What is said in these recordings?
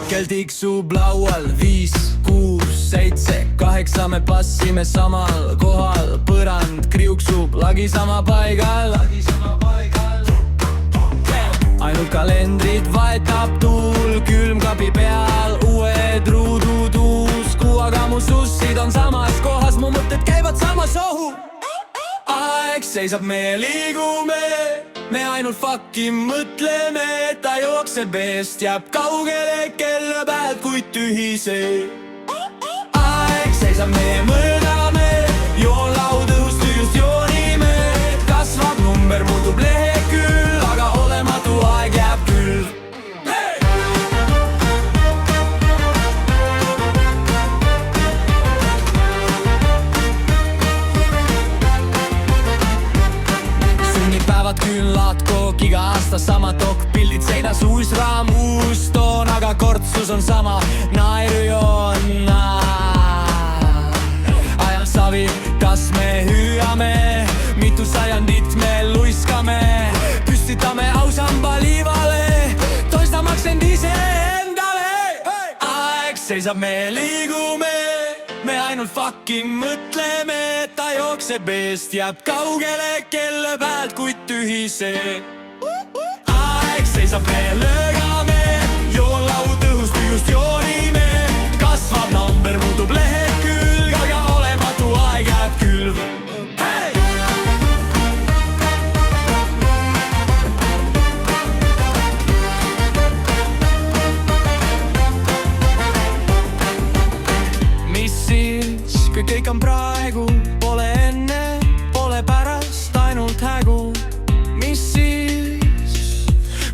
kell tiksub laual 5, 6, 7, 8 me passime samal kohal. Põrand kriuksub lagi sama paigal. Ainult kalendrid vahetab tuul külmkapi peal. Uued ruudud uusku, aga mu sussid on samas kohas. Mu mõtted käivad samas ohu. Aeg seisab, me liigume, me ainult fucking mõtleme. Ta jookseb eest, jääb kaugele kella päev, kuid tühi see. Aeg seisab, me mõõdame, joonlaud õhust tühjust joonime. Kasvab number, muutub lehekülg, aga olematu aeg jääb küll. Sünnipäevad, küünlad, kook, iga aasta sama tok. Pildid seinas, uus raam, uus toon, aga kortsus on sama. Naerujoon, ajan savi, kas me hüüame? Mitu sajandit me luiskame? Püstitame ausamba liivale, toistamaks end ise endale. Aeg seisab, me liigume, me ainult fucking mõtleme. Ta jookseb eest, jääb kaugele kella pealt, kuid tühi see. Aeg seisab, me löögame, joonlaud õhust tühjust joonime. Kasvab number, muutub lehekülg, aga olematu aeg jääb küll. Mis siis, kui kõik on praegu? Pole enne, pole pärast, ainult hägu. Mis siis,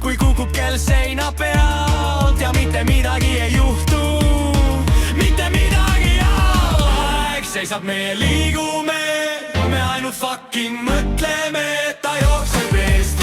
kui kukub kell seina pealt ja mitte midagi ei juhtu? Mitte midagi, aeg seisab, me liigume, me ainult fucking mõtleme. Ta jookseb eest